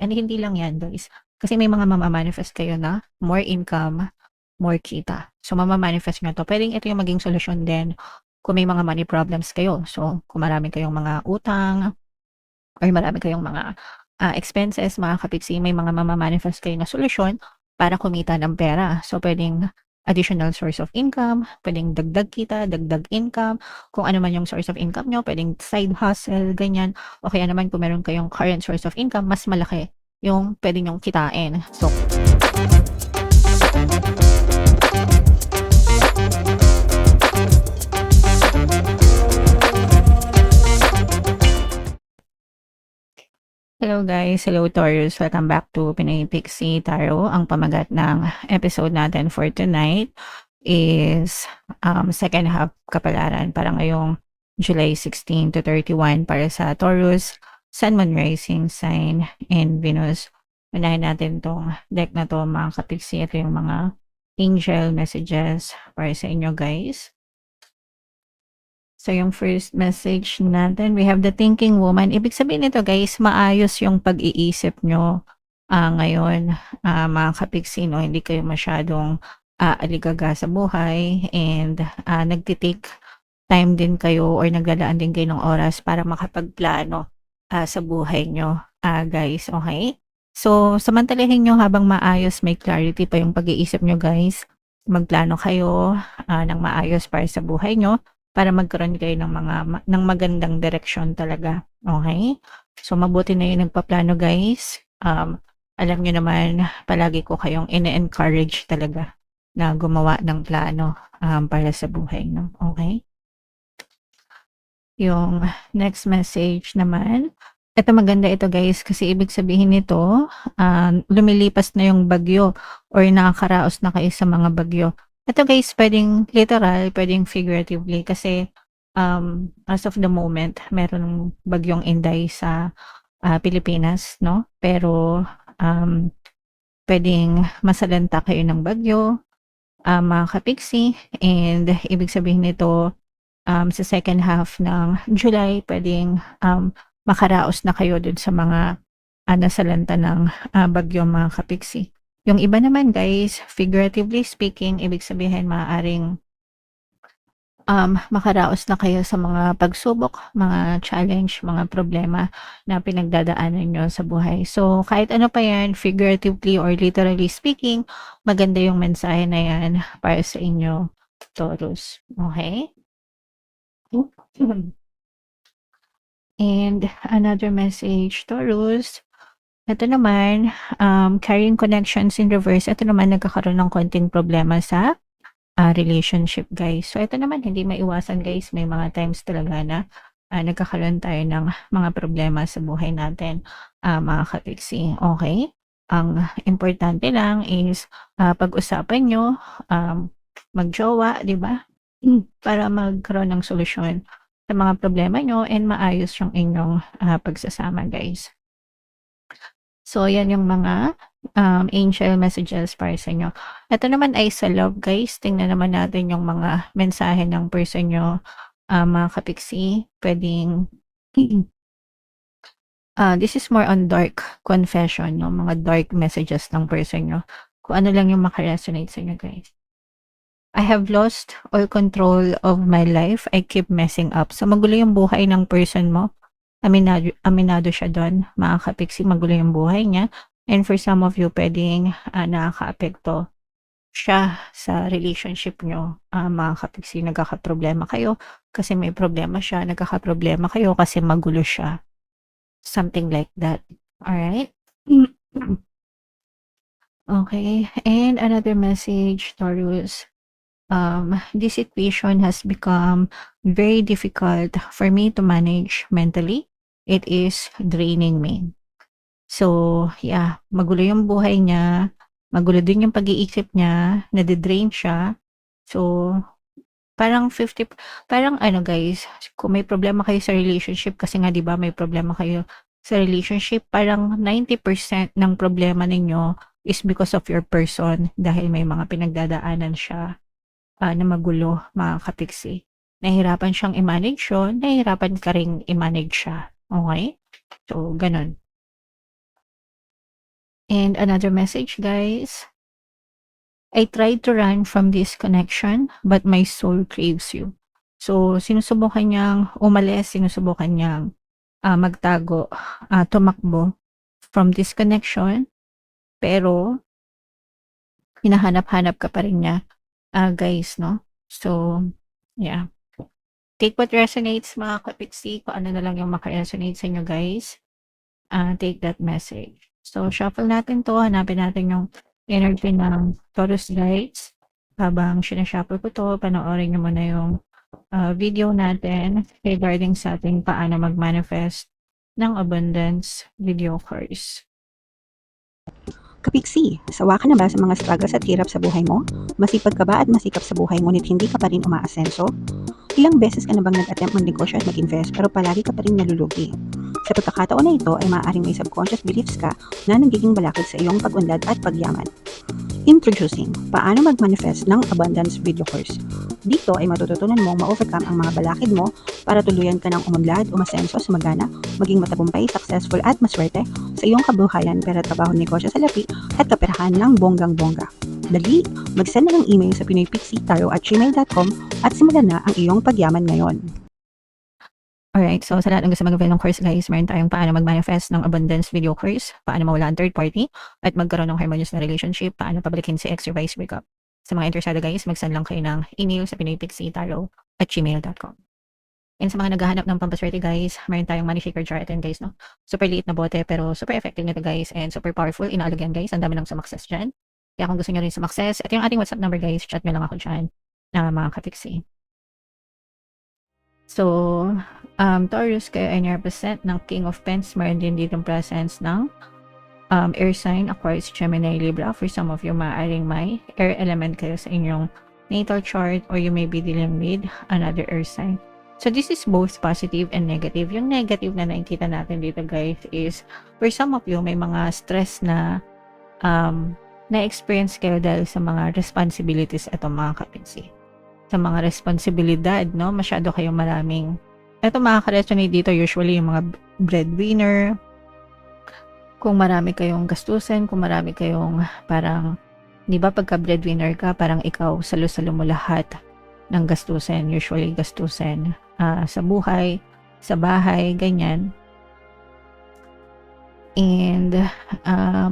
And hindi lang yan guys, kasi may mga mama-manifest kayo na more income, more kita. So mama-manifest nyo 'to. Puwedeng ito yung maging solusyon din kung may mga money problems kayo. So kung marami kayong mga utang or marami kayong mga, expenses mga kapiksi, may mga mama-manifest kayo na solusyon para kumita ng pera. So puwedeng additional source of income, puwedeng dagdag kita, dagdag income, kung ano man yung source of income niyo, puwedeng side hustle, ganyan. O kaya naman kung meron kayong current source of income, mas malaki yung puwede niyong kitain. So hello guys, hello Taurus, welcome back to Pinoy Pixie Tarot. Ang pamagat ng episode natin for tonight is second half kapalaran para ngayong July 16 to 31 para sa Taurus, Sun, Moon, Rising Sign, and Venus. Unahin natin tong deck na to mga kapiksi. Ito yung mga angel messages para sa inyo guys. So, yung first message natin, we have the thinking woman. Ibig sabihin nito guys, maayos yung pag-iisip nyo ngayon, mga kapiksi, no? Hindi kayo masyadong aligaga sa buhay and nagtitake time din kayo or naglalaan din kayo ng oras para makapagplano sa buhay nyo, guys. Okay? So, samantalahin nyo habang maayos, may clarity pa yung pag-iisip nyo guys. Magplano kayo ng maayos para sa buhay nyo para magkaroon kayo ng ng magandang direksyon talaga, okay? So mabuti na yung nagpaplano guys. Alam niyo naman palagi ko kayong ine-encourage talaga na gumawa ng plano para sa buhay, no? Okay? Yung next message naman, ito maganda ito guys kasi ibig sabihin nito, lumilipas na yung bagyo or nakakaraos na kayo sa mga bagyo. Ito guys, puwedeng literal, puwedeng figuratively kasi, as of the moment meron bagyong Inday sa, Pilipinas 'no, pero, puwedeng masalanta kayo ng bagyo, mga kapiksi, and ibig sabihin nito, sa second half ng July puwedeng, makaraos na kayo dun sa mga, nasalanta ng, bagyo mga kapiksi. Yung iba naman guys, figuratively speaking, ibig sabihin maaaring, makaraos na kayo sa mga pagsubok, mga challenge, mga problema na pinagdadaanan niyo sa buhay. So, kahit ano pa yan, figuratively or literally speaking, maganda yung mensahe na yan para sa inyo, Taurus. Okay? And another message, Taurus. Ito naman, carrying connections in reverse. Ito naman nagkakaroon ng konting problema sa relationship guys. So ito naman hindi maiwasan guys, may mga times talaga na nagkakaroon tayo ng mga problema sa buhay natin, mga kapiksi. Okay? Ang importante lang is pag-usapan nyo, magjowa, di ba? Para magkaroon ng solusyon sa mga problema nyo and maayos yung inyong pagsasama guys. So, yan yung mga angel messages para sa inyo. Ito naman ay sa love guys. Tingnan naman natin yung mga mensahe ng person nyo, mga kapiksi. Pwedeng, this is more on dark confession, no? Mga dark messages ng person nyo. Kung ano lang yung makaresonate sa inyo guys. I have lost all control of my life. I keep messing up. So, magulo yung buhay ng person mo. Aminado siya do'n, mga kapiksi, magulo yung buhay niya. And for some of you, puwedeng, nakakaapekto siya sa relationship niyo, mga kapiksi. Nagkakaproblema kayo kasi may problema siya, nagkakaproblema kayo kasi magulo siya. Something like that, alright? Okay, and another message, Taurus. This situation has become very difficult for me to manage mentally. It is draining me. So, yeah, magulo yung buhay niya, magulo din yung pag-iisip niya, nade-drain siya. So, parang parang ano guys, kung may problema kayo sa relationship kasi nga 'di ba may problema kayo sa relationship, parang 90% ng problema ninyo is because of your person dahil may mga pinagdadaanan siya na magulo, mga kapiksi. Nahihirapan siyang i-manage yun, nahihirapan ka ring i-manage siya. Okay? So, ganun. And another message, guys. I tried to run from this connection, but my soul craves you. So, sinusubukan niyang umalis, sinusubukan niyang magtago, tumakbo from this connection, pero hinahanap-hanap ka pa rin niya, guys, no? So, yeah. Take what resonates, mga kapiksi, kung ano na lang yung maka-resonate sa inyo, guys. Take that message. So, shuffle natin to. Hanapin natin yung energy ng Taurus guides. Habang sinashuffle ko to, panoorin nyo muna yung video natin regarding sa ating paano mag-manifest ng abundance video course. Kapiksi, sawa ka na ba sa mga struggles at hirap sa buhay mo? Masipag ka ba at masikap sa buhay ngunit hindi ka pa rin umaasenso? Ilang beses ka na bang nag-attempt mag-negosyo at mag-invest pero palagi ka pa rin nalulugi? Sa pagkakataon na ito ay maaaring may subconscious beliefs ka na nagiging balakid sa iyong pag-unlad at pagyaman. Introducing, paano mag-manifest ng abundance video course. Dito ay matututunan mong ma-overcome ang mga balakid mo para tuluyan ka ng umunlad, umasenso, sumagana, maging matagumpay, successful at maswerte sa iyong kabuhayan, pera, trabaho, negosyo, salapi at kaperahan ng bonggang-bongga. Dali, mag-send na ng email sa pinoypixie@gmail.com at simulan na ang iyong pagyaman ngayon. Alright, so sa lahat ng gusto mag-avail ng course, guys, meron tayong paano mag-manifest ng abundance video course, paano mawala ang third party, at magkaroon ng harmonious na relationship, paano pabalikin si ex or vice breakup. Sa mga interesado, guys, mag-send lang kayo ng email sa pinoypixie@gmail.com. And sa mga naghahanap ng pampaswerte, guys, meron tayong money shaker jar. Ito yun, guys, no? Super liit na bote, pero super effective nito, guys, and super powerful. Inaalog yan, guys. Ang dami ng sumakses dyan. Kaya kung gusto nyo rin sumakses, ito yung ating WhatsApp number, guys. Chat nyo lang ako dyan na mga kapiksi. So, Taurus, kayo ay represent ng King of Pents. Meron din dito presence ng air sign, Aquarius, Gemini, Libra. For some of you, maaaring may air element kayo sa inyong natal chart, or you may be dealing with another air sign. So, this is both positive and negative. Yung negative na nakikita natin dito, guys, is for some of you, may mga stress na na-experience kayo dahil sa mga responsibilities itong mga kapinsi. Sa mga responsibilidad, no? Masyado kayong maraming. Ito makaka-resonate dito usually yung mga breadwinner. Kung marami kayong gastusin, kung marami kayong parang, di ba pagka breadwinner ka, parang ikaw salo-salo mo lahat ng gastusin. Usually gastusin sa buhay, sa bahay, ganyan. And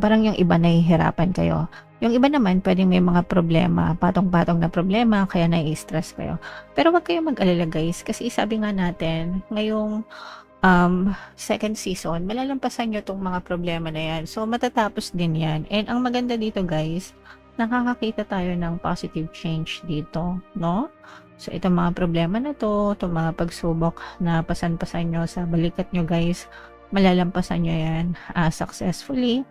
parang yung iba nahihirapan kayo. Yung iba naman, pwedeng may mga problema, patong-patong na problema, kaya nai-stress kayo. Pero wag kayong mag-alala, guys, kasi sabi nga natin, ngayong second season, malalampasan nyo itong mga problema na yan. So, matatapos din yan. And ang maganda dito, guys, nakakakita tayo ng positive change dito, no? So, itong mga problema na to, itong mga pagsubok na pasan-pasan nyo sa balikat nyo, guys, malalampasan nyo yan successfully.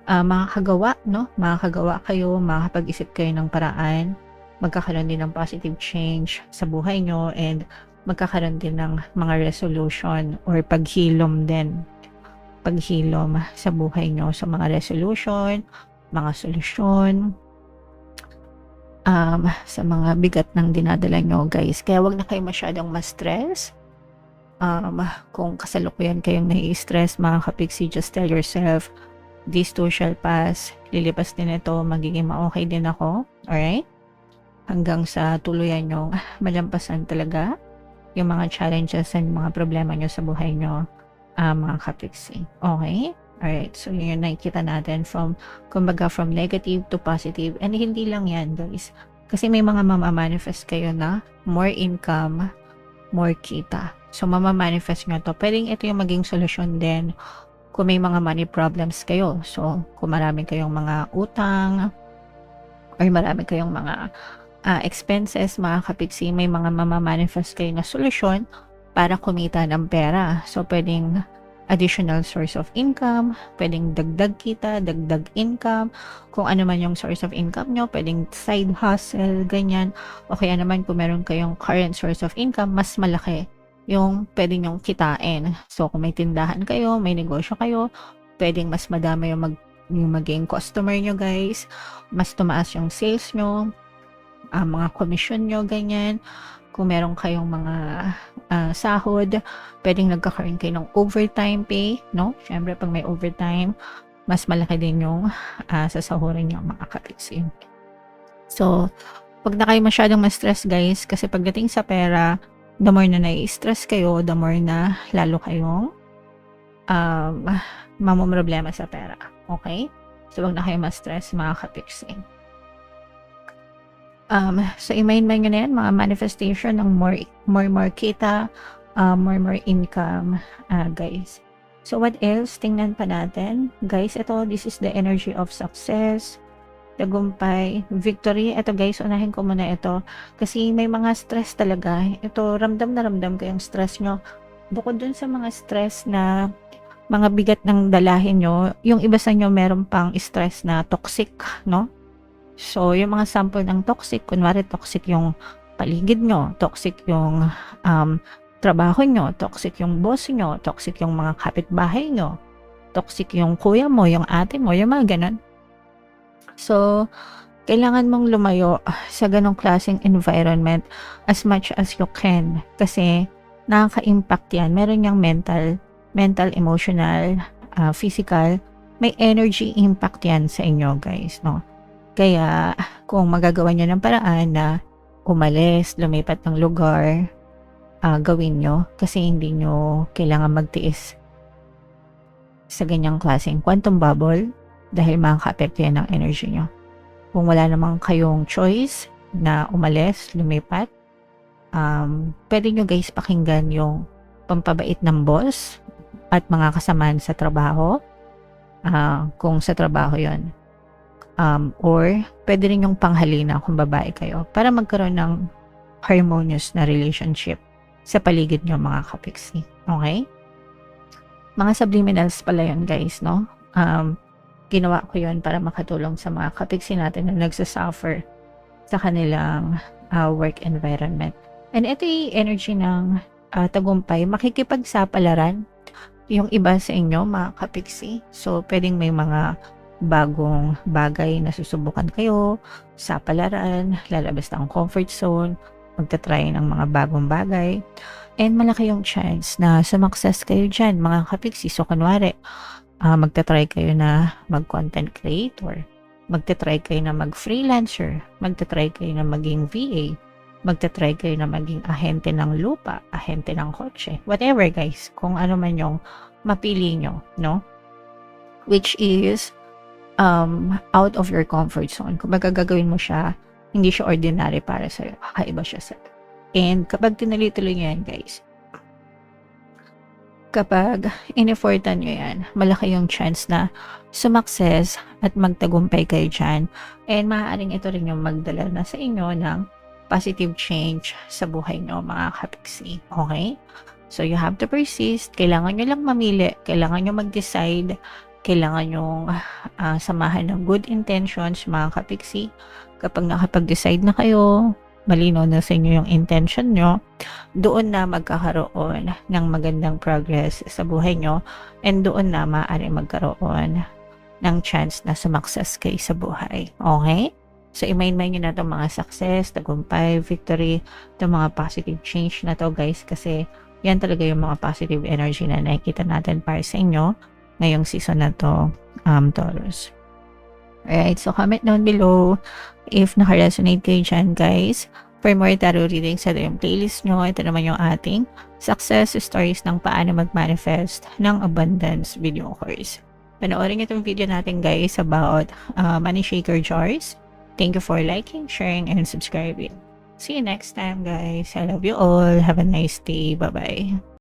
Makakagawa, no? Makakagawa kayo, makakapag-isip kayo ng paraan, magkakaroon din ng positive change sa buhay nyo, and magkakaroon din ng mga resolution or paghilom din. Paghilom sa buhay nyo. So, mga resolution, mga solusyon, sa mga bigat ng dinadala nyo, guys. Kaya wag na kayo masyadong ma-stress. Kung kasalukuyan kayong nai-stress, mga kapiksi, just tell yourself, this too shall pass. Lilipas din ito, magiging ma-okay din ako. Alright? Hanggang sa tuluyan nyo malampasan talaga yung mga challenges and mga problema nyo sa buhay nyo, mga kapiksi. Okay? Alright, so yun yung nakikita natin from, kumbaga, from negative to positive. And hindi lang yan, guys. Kasi may mga mamamanifest kayo na more income, more kita. So, mamamanifest nyo to. Pwedeng ito yung maging solusyon din kung may mga money problems kayo. So, kung marami kayong mga utang, or marami kayong mga expenses, mga kapiksi, may mga mamamanifest kayo na solusyon para kumita ng pera. So, pwedeng additional source of income, pwedeng dagdag kita, dagdag income, kung ano man yung source of income nyo, pwedeng side hustle, ganyan. O kaya naman kung meron kayong current source of income, mas malaki yung pwede nyong kitain. So, kung may tindahan kayo, may negosyo kayo, pwedeng mas madami yung maging customer nyo, guys. Mas tumaas yung sales nyo, mga commission nyo, ganyan. Kung meron kayong mga sahod, pwedeng nagkakaroon kayo ng overtime pay, no? Siyempre, pag may overtime, mas malaki din yung sasahurin nyo mga kapiksi. So, pag na kayo masyadong ma-stress guys, kasi pagdating sa pera, the more na nai-stress kayo, the more na lalo kayong mamumroblema sa pera. Okay? So, wag na kayo ma-stress mga kapiksi. So, i-mind nyo na yan, mga manifestation ng more kita, more income, guys. So, what else? Tingnan pa natin. Guys, this is the energy of success, tagumpay, victory. Ito guys, unahin ko muna ito. Kasi may mga stress talaga. Ito, ramdam na ramdam ko yung stress nyo. Bukod dun sa mga stress na mga bigat ng dalahin nyo, yung iba sa nyo meron pang stress na toxic, no? So, yung mga sample ng toxic, kunwari toxic yung paligid nyo, toxic yung trabaho nyo, toxic yung boss nyo, toxic yung mga kapitbahay nyo, toxic yung kuya mo, yung ate mo, yung mga ganun. So, kailangan mong lumayo sa ganong klaseng environment as much as you can. Kasi, nakaka-impact yan. Meron yung mental, emotional, physical. May energy impact yan sa inyo, guys, no? Kaya, kung magagawa nyo ng paraan na umalis, lumipat ng lugar, gawin nyo. Kasi hindi nyo kailangan magtiis sa ganyang klaseng quantum bubble dahil makaka-apekto yan ng energy nyo. Kung wala namang kayong choice na umalis, lumipat, pwede nyo guys pakinggan yung pampabait ng boss at mga kasamaan sa trabaho, kung sa trabaho yon. Or pwede rin yung panghalina kung babae kayo para magkaroon ng harmonious na relationship sa paligid nyo mga kapiksi. Okay? Mga subliminals pala yun guys, no? Ginawa ko yun para makatulong sa mga kapiksi natin na nagsasuffer sa kanilang work environment. And ito yung energy ng tagumpay, makikipagsapalaran yung iba sa inyo mga kapiksi. So, pwedeng may mga bagong bagay na susubukan kayo, sapalaran, lalabas ng comfort zone, magta-try ng mga bagong bagay, and malaki yung chance na sumakses kayo dyan mga kapiksi. So kunwari, magta-try kayo na mag-content creator, magta-try kayo na mag-freelancer, magta-try kayo na maging VA, magta-try kayo na maging ahente ng lupa, ahente ng kotse, whatever guys, kung ano man yung mapili nyo, no? Which is out of your comfort zone. Kung gagawin mo siya, hindi siya ordinary para sa'yo. Kakaiba siya sa'yo. And kapag tinuloy-tuloy nyo yan, guys, kapag in-effortan nyo yan, malaki yung chance na sumakses at magtagumpay kayo dyan. And maaaring ito rin yung magdala na sa inyo ng positive change sa buhay nyo, mga kapiksi. Okay? So, you have to persist. Kailangan nyo lang mamili. Kailangan nyo mag-decide. Kailangan yung samahan ng good intentions, mga kapiksi. Kapag nakapag-decide na kayo, malinaw na sa inyo yung intention nyo, doon na magkakaroon ng magandang progress sa buhay nyo, and doon na maaari magkaroon ng chance na sumakses kayo sa buhay. Okay? So, i-mind nyo na itong mga success, tagumpay, victory, itong mga positive change na to guys, kasi yan talaga yung mga positive energy na nakikita natin para sa inyo ngayong season na to, Taurus. Alright, so comment down below if naka-resonate kayo dyan, guys. For more tarot readings, ito yung playlist nyo. Ito naman yung ating success stories ng paano mag-manifest ng abundance video course. Panoorin itong video natin, guys, about money shaker jars. Thank you for liking, sharing, and subscribing. See you next time, guys. I love you all. Have a nice day. Bye-bye.